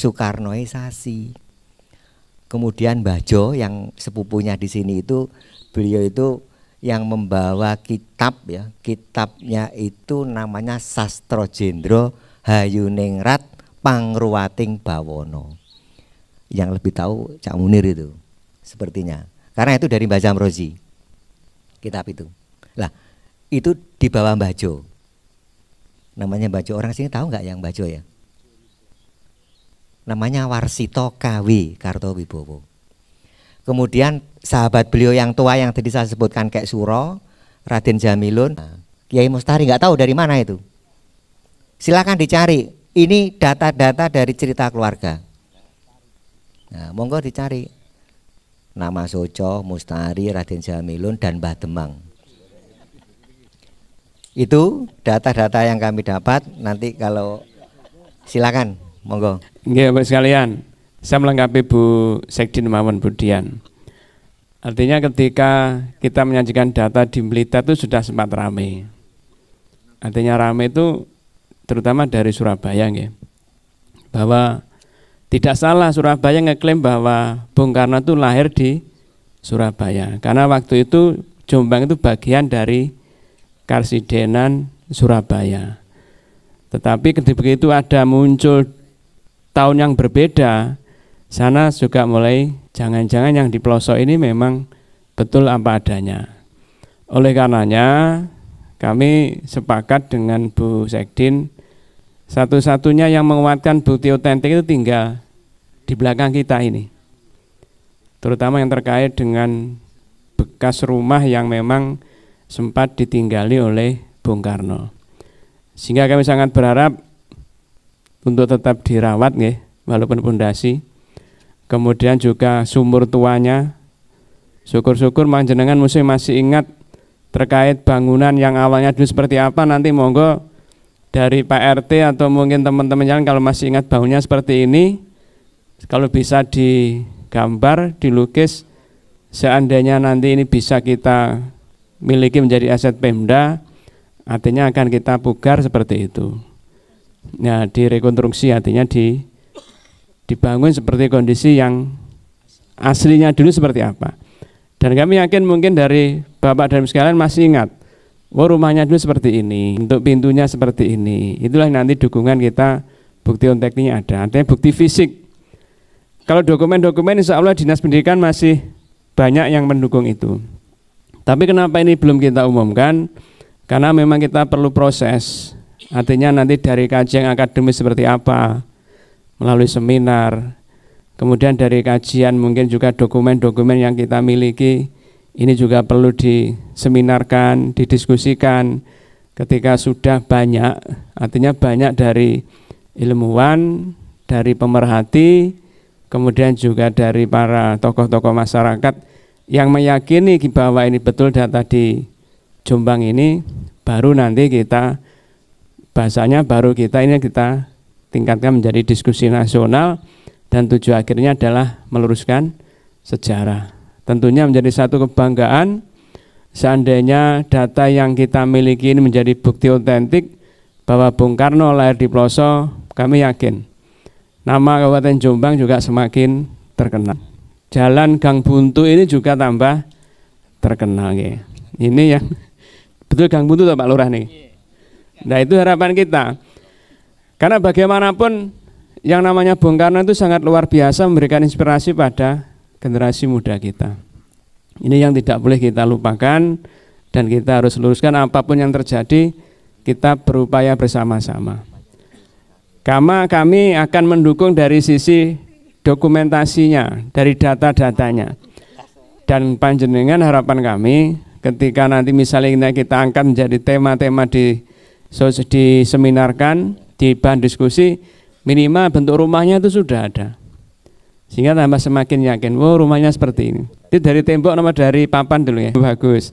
Soekarnoisasi. Kemudian Mbah Jo yang sepupunya di sini itu, beliau itu yang membawa kitab ya, kitabnya itu namanya Sastra Jendra Hayuningrat Pangruwating Bawana. Yang lebih tahu Cak Munir itu sepertinya, karena itu dari Mbah Zamrozi kitab itu. Lah itu di bawah Mbah Jo, namanya Mbah Jo. Orang sini tahu nggak yang Mbah Jo ya? Namanya Warsito KW Kartowibowo. Kemudian sahabat beliau yang tua yang tadi saya sebutkan kayak Suro, Raden Jamilun, Kiai Mustari, nggak tahu dari mana itu. Silakan dicari. Ini data-data dari cerita keluarga. Nah, monggo dicari. Nama Soco, Mustari, Raden Jamilun, dan Mbah Demang. Itu data-data yang kami dapat. Nanti kalau silakan, monggo. Nggih, Bapak sekalian. Saya melengkapi Bu Sekdin Mawan Budian. Artinya ketika kita menyajikan data di Blitar itu sudah sempat ramai. Artinya ramai itu terutama dari Surabaya, nggih. Bahwa tidak salah Surabaya ngeklaim bahwa Bung Karno itu lahir di Surabaya. Karena waktu itu Jombang itu bagian dari Karsidenan Surabaya. Tetapi ketika begitu ada muncul tahun yang berbeda, sana juga mulai jangan-jangan yang di pelosok ini memang betul apa adanya. Oleh karenanya kami sepakat dengan Bu Sekdin, satu-satunya yang menguatkan bukti otentik itu tinggal di belakang kita ini. Terutama yang terkait dengan bekas rumah yang memang sempat ditinggali oleh Bung Karno. Sehingga kami sangat berharap untuk tetap dirawat nggih, walaupun pondasi. Kemudian juga sumur tuanya, syukur-syukur panjenengan masih ingat terkait bangunan yang awalnya dulu seperti apa. Nanti monggo dari Pak RT atau mungkin teman-teman yang kalau masih ingat bangunnya seperti ini, kalau bisa digambar, dilukis, seandainya nanti ini bisa kita miliki menjadi aset Pemda, artinya akan kita pugar seperti itu. Nah, direkonstruksi artinya dibangun seperti kondisi yang aslinya dulu seperti apa. Dan kami yakin mungkin dari Bapak dan Ibu sekalian masih ingat, oh rumahnya dulu seperti ini, untuk pintunya seperti ini. Itulah nanti dukungan kita, bukti otentiknya ada, artinya bukti fisik. Kalau dokumen-dokumen insya Allah Dinas Pendidikan masih banyak yang mendukung itu. Tapi kenapa ini belum kita umumkan? Karena memang kita perlu proses. Artinya nanti dari kajian akademis seperti apa, melalui seminar, kemudian dari kajian mungkin juga dokumen-dokumen yang kita miliki, ini juga perlu diseminarkan, didiskusikan. Ketika sudah banyak, artinya banyak dari ilmuwan, dari pemerhati, kemudian juga dari para tokoh-tokoh masyarakat yang meyakini bahwa ini betul data di Jombang ini, baru nanti kita bahasanya baru kita tingkatkan menjadi diskusi nasional, dan tujuan akhirnya adalah meluruskan sejarah. Tentunya menjadi satu kebanggaan seandainya data yang kita miliki ini menjadi bukti otentik bahwa Bung Karno lahir di pelosok. Kami yakin nama Kabupaten Jombang juga semakin terkenal. Jalan Gang Buntu ini juga tambah terkenal. Ini yang betul Gang Buntu Pak Lurah nih. Nah, itu harapan kita. Karena bagaimanapun yang namanya Bung Karno itu sangat luar biasa, memberikan inspirasi pada generasi muda kita. Ini yang tidak boleh kita lupakan, dan kita harus luruskan apapun yang terjadi, kita berupaya bersama-sama. Kami akan mendukung dari sisi dokumentasinya, dari data-datanya. Dan panjenengan harapan kami ketika nanti misalnya kita angkat menjadi tema-tema diseminarkan, di bahan diskusi, minimal bentuk rumahnya itu sudah ada, sehingga tambah semakin yakin, wow rumahnya seperti ini. Itu dari tembok nama dari papan dulu ya, bagus.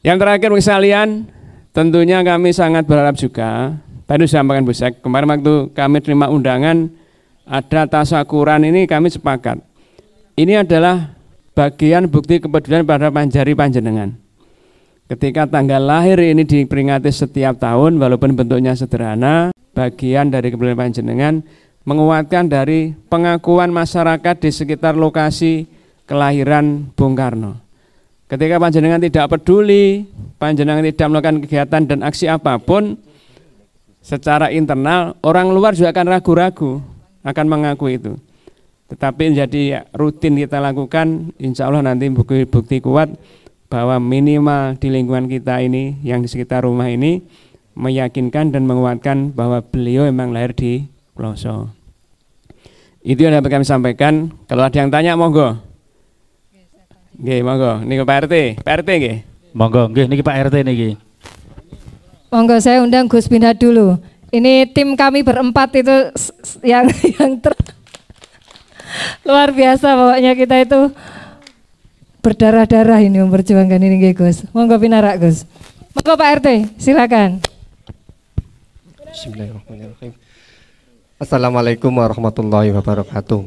Yang terakhir sekalian, tentunya kami sangat berharap juga, tadi disampaikan Bu Sek, kemarin waktu kami terima undangan ada tasakuran ini, kami sepakat ini adalah bagian bukti kepedulian pada panjari panjenengan. Ketika tanggal lahir ini diperingati setiap tahun, walaupun bentuknya sederhana, bagian dari kepedulian panjenengan menguatkan dari pengakuan masyarakat di sekitar lokasi kelahiran Bung Karno. Ketika panjenengan tidak peduli, panjenengan tidak melakukan kegiatan dan aksi apapun, secara internal orang luar juga akan ragu-ragu akan mengaku itu. Tetapi jadi rutin kita lakukan, insya Allah nanti bukti kuat bahwa minimal di lingkungan kita ini, yang di sekitar rumah ini, meyakinkan dan menguatkan bahwa beliau memang lahir di Ploso. Itu yang dapat kami sampaikan. Kalau ada yang tanya, monggo. Nggih, monggo. Niki Pak RT, Pak RT nggih. Monggo, nggih niki Pak RT niki. Monggo saya undang Gus Binat dulu. Ini tim kami berempat itu yang luar biasa, pokoknya kita itu berdarah-darah ini memperjuangkan ini nggih Gus. Monggo pinarak Gus. Monggo Pak RT, silakan. Bismillahirrahmanirrahim. Assalamualaikum warahmatullahi wabarakatuh.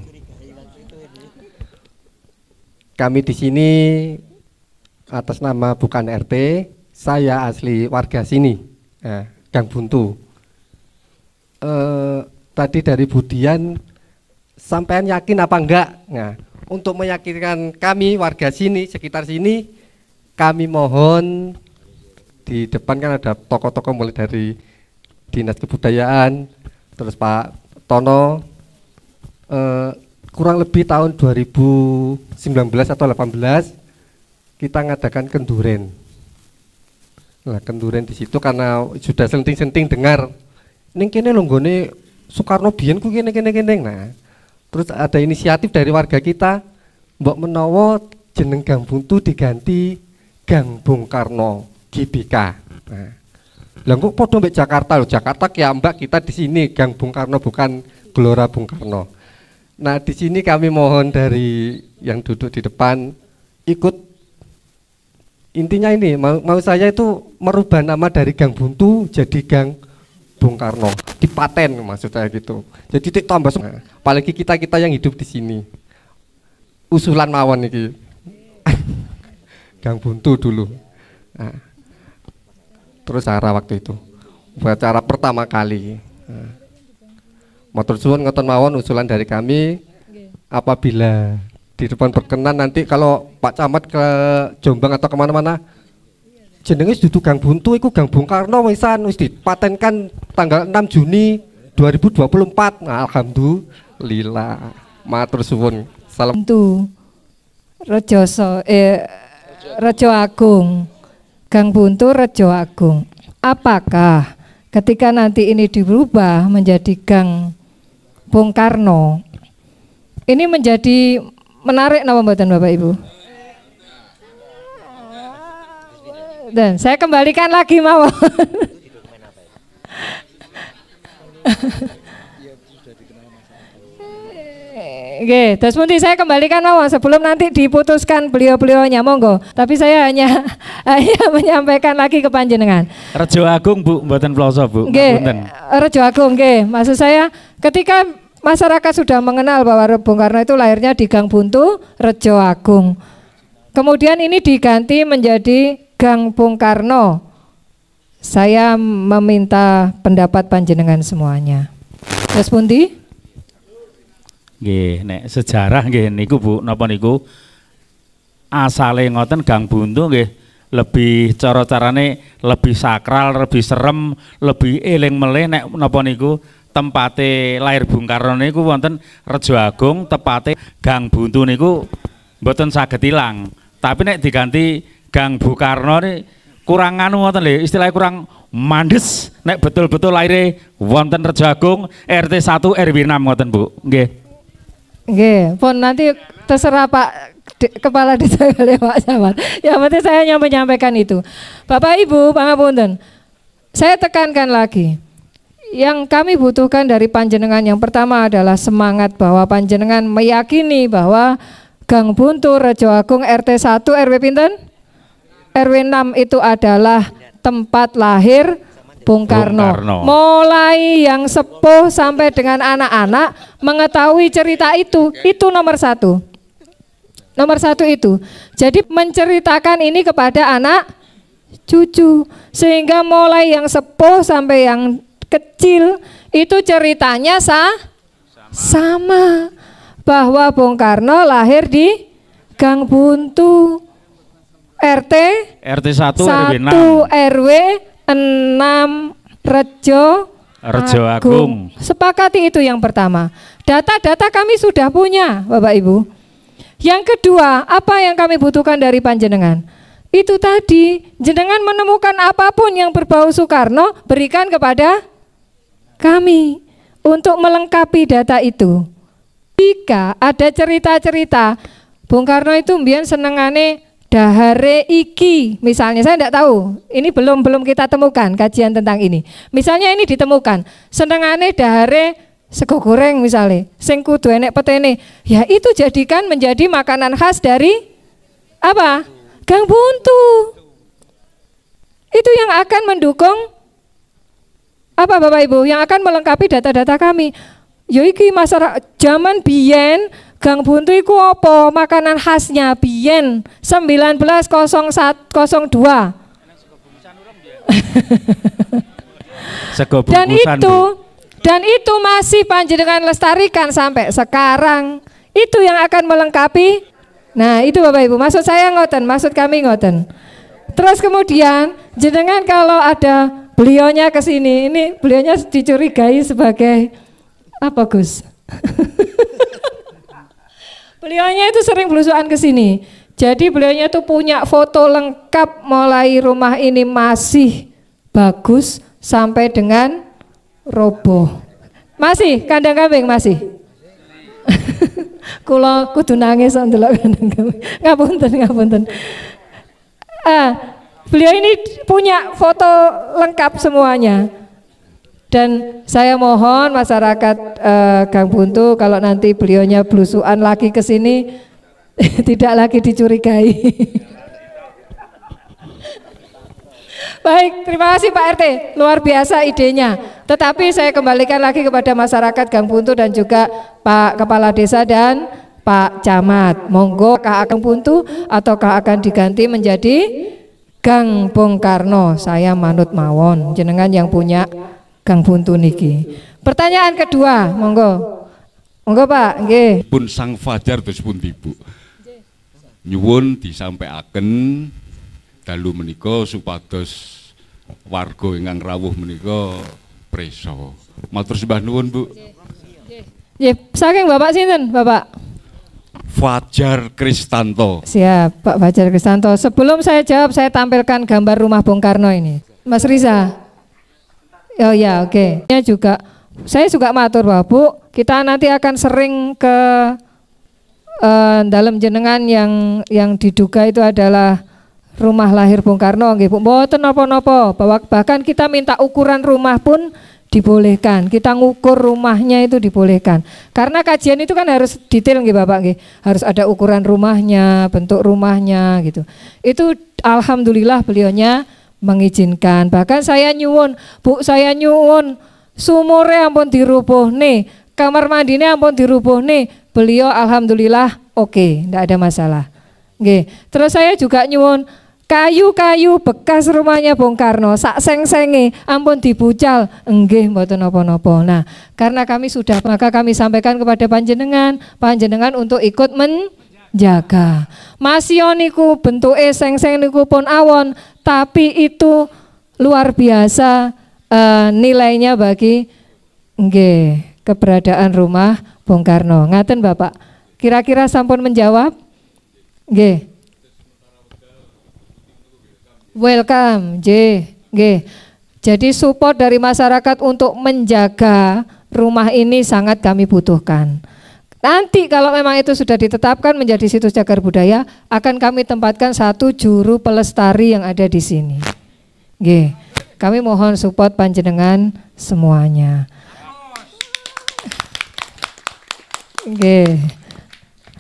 Kami di sini atas nama bukan RT, saya asli warga sini, Gang Buntu. Tadi dari Budian, sampean yakin apa enggak? Nah, untuk meyakinkan kami warga sini, sekitar sini, kami mohon di depan kan ada tokoh-tokoh mulai dari Dinas Kebudayaan, terus Pak Tono, kurang lebih tahun 2019 atau 18 kita ngadakan kenduren. Nah, kenduren di situ karena sudah senting-senting dengar ning kene lho nggone Soekarno biyen ku kene. Nah, terus ada inisiatif dari warga kita, mbok menawa jeneng Gang Buntu diganti Gang Bung Karno GBK. Nah, lah kok padha mbek Jakarta lho, Jakarta ya Mbak, kita di sini Gang Bung Karno bukan Gelora Bung Karno. Nah, di sini kami mohon dari yang duduk di depan ikut, intinya ini mau saya itu merubah nama dari Gang Buntu jadi Gang Bung Karno, dipaten maksud saya gitu. Jadi tambah apalagi kita yang hidup di sini. Usulan mawon iki. Gang Buntu dulu. Nah, terus cara waktu itu buat cara pertama kali. Nah, matur suwun ngoten mawon usulan dari kami, apabila di depan berkenan nanti kalau Pak Camat ke Jombang atau kemana-mana jenenge dudu Gang Buntu iku Gang Bung Karno wisan wis dipatenkan tanggal 6 Juni 2024. Nah, alhamdulillah. Matur suwun. Salam. Buntu Rejo Agung. Gang Buntu Rejo Agung. Apakah ketika nanti ini dirubah menjadi Gang Bung Karno, ini menjadi menarik napa mboten Bapak Ibu? Dan saya kembalikan lagi mawon. Oke, terus pundi saya kembalikan mawon sebelum nanti diputuskan beliau-beliaunya, monggo. Tapi saya hanya menyampaikan lagi ke panjenengan. Rejo Agung Bu, mboten Ploso Bu. Nggih, Rejo Agung nggih. Maksud saya ketika masyarakat sudah mengenal bahwa Bung Karno itu lahirnya di Gang Buntu, Rejo Agung. Kemudian ini diganti menjadi Gang Bung Karno. Saya meminta pendapat panjenengan semuanya. Terus pundi? Nggih, nek sejarah nggih niku Bu, napa niku asale ngoten Gang Buntu nggih lebih cara-carane lebih sakral, lebih serem, lebih eling meleh nek napa niku tempate lahir Bung Karno niku wonten Rejo Agung, tepate Gang Buntu niku mboten saged ilang. Tapi nek diganti Gang Bung Karno ni kurang anu ngoten lho, istilahnya kurang mandes nek betul-betul lahir wonten Rejo Agung RT 1 RW 6 ngoten Bu. Nggih. Nggih, pun nanti terserah Pak Kepala Desa kali Pak Camat. Yang penting saya hanya menyampaikan itu. Bapak Ibu, pangapunten. Saya tekankan lagi. Yang kami butuhkan dari panjenengan yang pertama adalah semangat bahwa panjenengan meyakini bahwa Gang Buntu Rejo Agung RT 1 RW pinten? RW 6 itu adalah tempat lahir Bung Karno. Mulai yang sepuh sampai dengan anak-anak mengetahui cerita itu nomor satu. Nomor satu itu. Jadi menceritakan ini kepada anak cucu, sehingga mulai yang sepuh sampai yang kecil itu ceritanya sama, bahwa Bung Karno lahir di Gang Buntu, RT 1 RW 6 Rejo Agung. Sepakati itu yang pertama. Data-data kami sudah punya, Bapak Ibu. Yang kedua, apa yang kami butuhkan dari panjenengan? Itu tadi, jenengan menemukan apapun yang berbau Soekarno, berikan kepada kami untuk melengkapi data itu. Jika ada cerita-cerita, Bung Karno itu mbiyen senengane dahare iki, misalnya saya tidak tahu, ini belum kita temukan kajian tentang ini. Misalnya ini ditemukan, senengane dahare sego goreng misalnya, sing kudu enek petene, ya itu jadikan menjadi makanan khas dari apa? Gang Buntu. Itu yang akan mendukung apa Bapak Ibu? Yang akan melengkapi data-data kami. Ya iki masyarakat zaman biyen Gang Buntu iku apa? Makanan khasnya biyen 1902. Dan itu masih panjenengan lestarikan sampai sekarang. Itu yang akan melengkapi. Nah, itu Bapak Ibu, maksud saya ngoten, maksud kami ngoten. Terus kemudian jenengan kalau ada beliaunya ke sini, ini beliaunya dicurigai sebagai apa, Gus? Beliaunya itu sering belusukan ke sini. Jadi beliaunya itu punya foto lengkap mulai rumah ini masih bagus sampai dengan roboh. Masih kandang kambing masih. Kula kudu nangis ndelok kandang kambing. Ngapunten. Beliau ini punya foto lengkap semuanya. Dan saya mohon masyarakat Gang Buntu kalau nanti beliaunya belusukan lagi ke sini tidak lagi dicurigai. Baik, terima kasih Pak RT, luar biasa idenya. Tetapi saya kembalikan lagi kepada masyarakat Gang Buntu dan juga Pak Kepala Desa dan Pak Camat. Monggo Gang Buntu ataukah akan diganti menjadi Gang Bung Karno? Saya manut mawon, jenengan yang punya Gang Buntu niki. Pertanyaan kedua, monggo. Monggo Pak, nggih. Pun sang fajar terus pun Ibu. Nyuwun disampaikan dalu menika supados warga ingkang rawuh menika preso. Matur sembah nuwun, Bu. Nggih, saking Bapak sinten, Bapak? Fajar Kristanto. Siap, Pak Fajar Kristanto. Sebelum saya jawab, saya tampilkan gambar rumah Bung Karno ini. Mas Riza. Oh ya, oke. Ya juga, saya juga matur bahwa Bu, kita nanti akan sering ke dalam jenengan yang diduga itu adalah rumah lahir Bung Karno, nggih Bu. Mboten napa-napa, bahkan kita minta ukuran rumah pun dibolehkan. Kita ngukur rumahnya itu dibolehkan. Karena kajian itu kan harus detail nggih Bapak nggih. Harus ada ukuran rumahnya, bentuk rumahnya gitu. Itu alhamdulillah beliaunya mengizinkan. Bahkan saya nyuwun, Bu, saya nyuwun sumure ampun dirubuhne, kamar mandine ampun dirubuhne. Beliau alhamdulillah oke, ndak ada masalah. Nggih. Terus saya juga nyuwun kayu-kayu bekas rumahnya Bung Karno sak seng-senge ampun dibucal, nggih mboten napa-napa. Nah, karena kami sudah, maka kami sampaikan kepada panjenengan untuk ikut menjaga. Masih niku bentuke seng-seng niku pun awon, tapi itu luar biasa nilainya bagi nggih keberadaan rumah Bung Karno. Ngaten Bapak. Kira-kira sampun menjawab? Nggih. Welcome, nggih. Jadi support dari masyarakat untuk menjaga rumah ini sangat kami butuhkan. Nanti kalau memang itu sudah ditetapkan menjadi situs cagar budaya, akan kami tempatkan satu juru pelestari yang ada di sini. Nggih. Kami mohon support panjenengan semuanya. Nggih.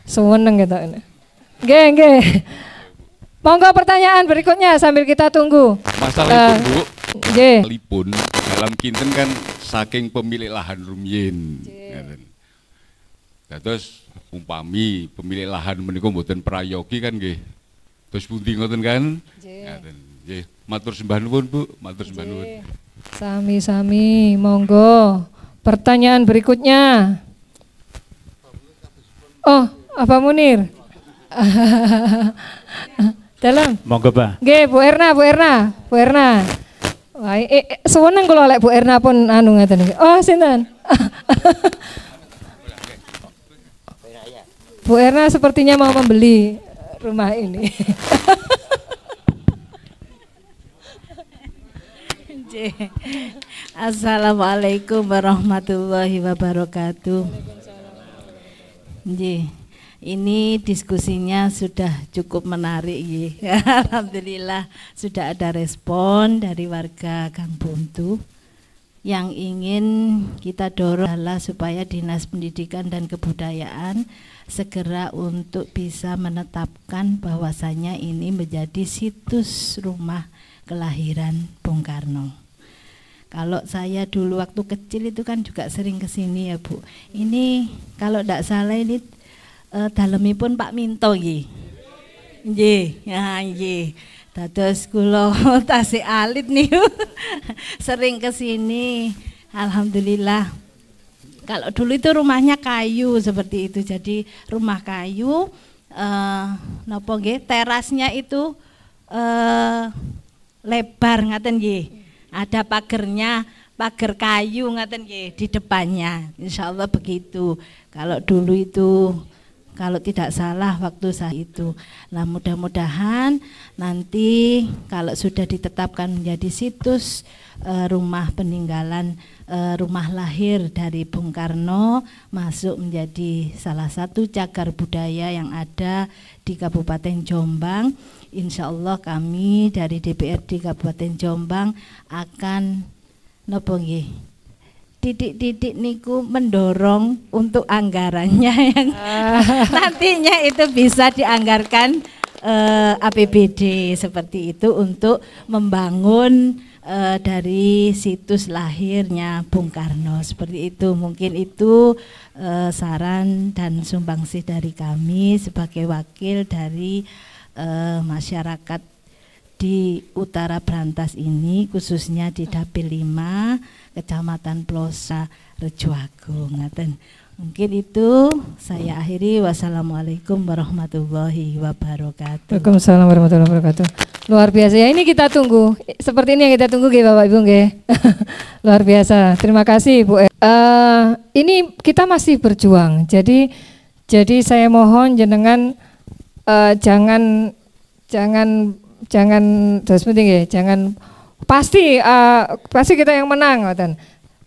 Seneng gitu. Nggih. Monggo pertanyaan berikutnya sambil kita tunggu. Masalah itu Bu, nggih. Lipun dalam kinten kan saking pemilik lahan rumiyin. Terus umpami pemilik lahan menika mboten prayogi kan nggih. Terus pundi ngoten kan? Nggih. Matur sembah nuwun Bu, matur sembah nuwun. Sami-sami, monggo. Pertanyaan berikutnya. Oh, Pak Munir. Dalam. Monggo, Pak. Nggih, Bu Erna. Wah, seneng kula lek Bu Erna pun anu ngaten iki. Oh, sinten? Bu Erna sepertinya mau membeli rumah ini. Assalamualaikum warahmatullahi wabarakatuh. Ini diskusinya sudah cukup menarik ya. Alhamdulillah sudah ada respon dari warga Gang Buntu. Yang ingin kita dorong adalah supaya Dinas Pendidikan dan Kebudayaan segera untuk bisa menetapkan bahwasanya ini menjadi situs rumah kelahiran Bung Karno. Kalau saya dulu waktu kecil itu kan juga sering kesini ya Bu. Ini kalau tidak salah ini dalemipun Pak Minto nggih. Nggih, ya nggih. Dados kula tasih alit niku sering kesini. Alhamdulillah. Kalau dulu itu rumahnya kayu seperti itu. Jadi rumah kayu napa nggih terasnya itu lebar ngaten nggih. Ada pagernya, pagar kayu ngaten nggih di depannya. Insyaallah begitu. Kalau dulu itu kalau tidak salah waktu saat itu. Nah, mudah-mudahan nanti kalau sudah ditetapkan menjadi situs rumah peninggalan rumah lahir dari Bung Karno masuk menjadi salah satu cagar budaya yang ada di Kabupaten Jombang. Insya Allah kami dari DPRD Kabupaten Jombang akan nopo nggih titik-titik niku mendorong untuk anggarannya yang nantinya itu bisa dianggarkan APBD seperti itu untuk membangun dari situs lahirnya Bung Karno seperti itu. Mungkin itu saran dan sumbangsih dari kami sebagai wakil dari masyarakat di Utara Brantas ini, khususnya di Dapil 5 Kecamatan Plosa Rejoagung. Mungkin itu saya akhiri. Wassalamualaikum warahmatullahi wabarakatuh. Waalaikumsalam warahmatullahi wabarakatuh. Luar biasa ya, ini kita tunggu. Seperti ini yang kita tunggu nggih Bapak Ibu nggih. Luar biasa. Terima kasih Bu. Ini kita masih berjuang. Jadi saya mohon jenengan jangan terus penting ya, jangan pasti kita yang menang,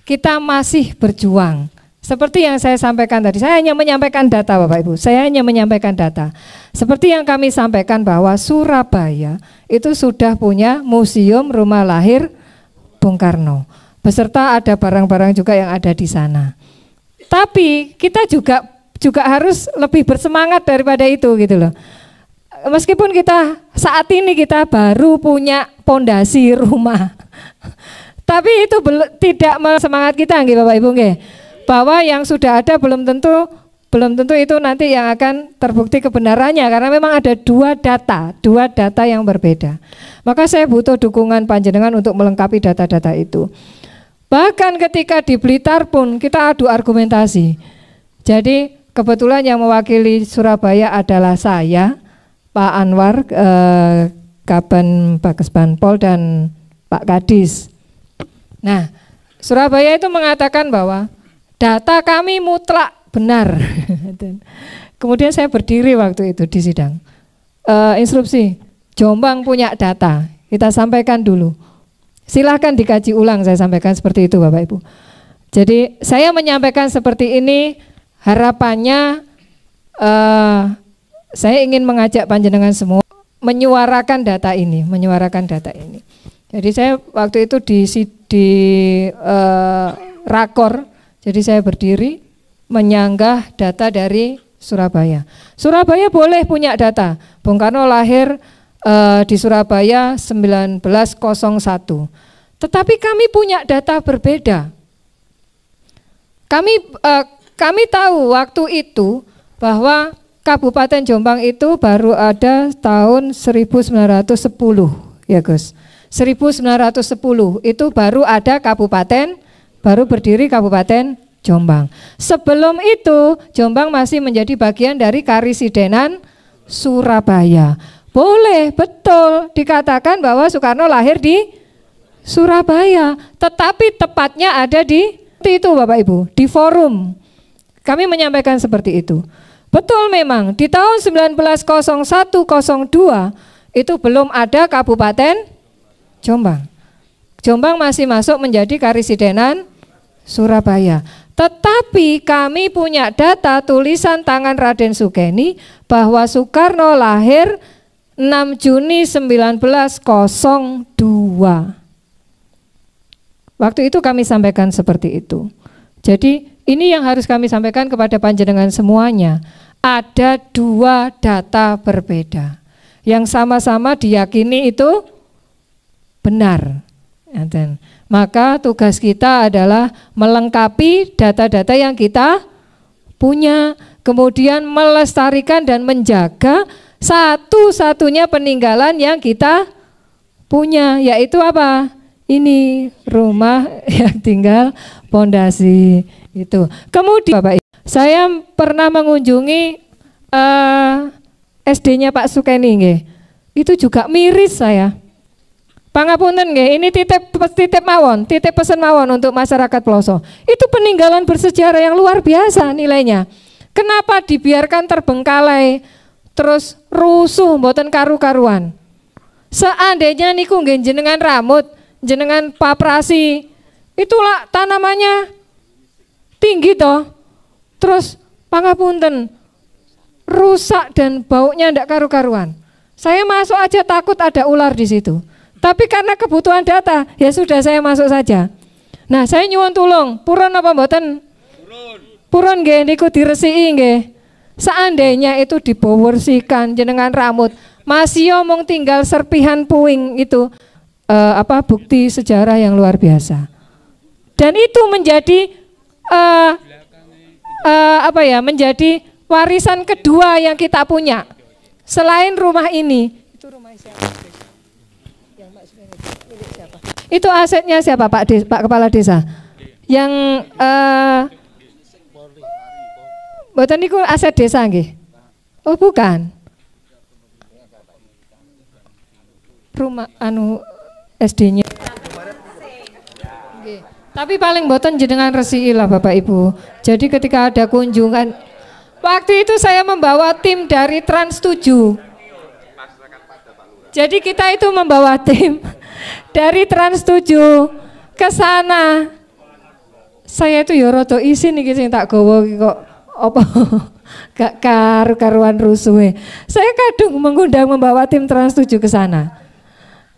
kita masih berjuang. Seperti yang saya sampaikan tadi, saya hanya menyampaikan data Bapak Ibu, saya hanya menyampaikan data. Seperti yang kami sampaikan bahwa Surabaya itu sudah punya museum rumah lahir Bung Karno, beserta ada barang-barang juga yang ada di sana. Tapi kita juga harus lebih bersemangat daripada itu gitu loh. Meskipun kita saat ini kita baru punya pondasi rumah, tapi itu tidak semangat kita nggih Bapak Ibu nggih, bahwa yang sudah ada belum tentu itu nanti yang akan terbukti kebenarannya, karena memang ada dua data yang berbeda. Maka saya butuh dukungan panjenengan untuk melengkapi data-data itu. Bahkan ketika di Blitar pun kita adu argumentasi. Jadi kebetulan yang mewakili Surabaya adalah saya, Pak Anwar, Kaban Bakes Banpol dan Pak Kadis. Nah, Surabaya itu mengatakan bahwa data kami mutlak benar. Kemudian saya berdiri waktu itu di sidang. Instruksi, Jombang punya data, kita sampaikan dulu. Silahkan dikaji ulang, saya sampaikan seperti itu Bapak Ibu. Jadi saya menyampaikan seperti ini, harapannya saya ingin mengajak panjenengan semua menyuarakan data ini, Jadi saya waktu itu di rakor, jadi saya berdiri menyanggah data dari Surabaya. Surabaya boleh punya data. Bung Karno lahir di Surabaya 1901. Tetapi kami punya data berbeda. Kami tahu waktu itu bahwa Kabupaten Jombang itu baru ada tahun 1910 ya Gus. 1910 itu baru ada kabupaten, baru berdiri Kabupaten Jombang. Sebelum itu Jombang masih menjadi bagian dari Karisidenan Surabaya. Boleh, betul dikatakan bahwa Soekarno lahir di Surabaya, tetapi tepatnya ada di itu Bapak Ibu, di forum. Kami menyampaikan seperti itu. Betul memang di tahun 1901-02 itu belum ada Kabupaten Jombang. Jombang masih masuk menjadi Karisidenan Surabaya. Tetapi kami punya data tulisan tangan Raden Sukeni bahwa Soekarno lahir 6 Juni 1902. Waktu itu kami sampaikan seperti itu. Jadi ini yang harus kami sampaikan kepada panjenengan semuanya. Ada dua data berbeda yang sama-sama diyakini itu benar. Maka tugas kita adalah melengkapi data-data yang kita punya, kemudian melestarikan dan menjaga satu-satunya peninggalan yang kita punya, yaitu apa? Ini rumah yang tinggal pondasi itu. Kemudian Bapak Ibu, saya pernah mengunjungi SD-nya Pak Sukeni nggih. Itu juga miris saya. Pangapunten nggih, ini titip mawon, titip pesen mawon untuk masyarakat Ploso. Itu peninggalan bersejarah yang luar biasa nilainya. Kenapa dibiarkan terbengkalai, terus rusuh mboten karu-karuan? Seandainya niku nggih jenengan ramut, jenengan paprasi, itulah tanamannya tinggi toh. Terus pangapunten, rusak dan baunya ndak karu-karuan. Saya masuk aja takut ada ular di situ. Tapi karena kebutuhan data, ya sudah saya masuk saja. Nah, saya nyuwun tulung, purun apa mboten? Purun nggih niku diresiki nggih. Seandainya itu dibersihkan jenengan ramut, masih omong tinggal serpihan puing itu bukti sejarah yang luar biasa. Dan itu menjadi menjadi warisan kedua yang kita punya. Selain rumah ini, itu rumah siapa? Itu asetnya siapa Pak Kepala Desa? Yang mboten niku aset desa nggih. Oh bukan. Rumah SD-nya. Tapi paling mboten jenengan resiki lah Bapak Ibu. Jadi ketika ada kunjungan, waktu itu saya membawa tim dari Trans 7. Jadi kita itu membawa tim dari Trans 7 ke sana. Saya itu ya rada isin iki sing tak gawa kok apa gak karu-karuan rusuhe. Saya kadung mengundang membawa tim Trans 7 ke sana.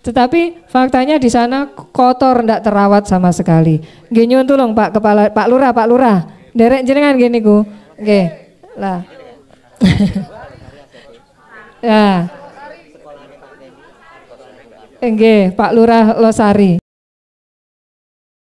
Tetapi faktanya di sana kotor, ndak terawat sama sekali. Nggih nyuwun tulung Pak Lurah, nderek jenengan nggih niku. Nggih. Lah. Ya. Nggih, Pak Lurah Losari.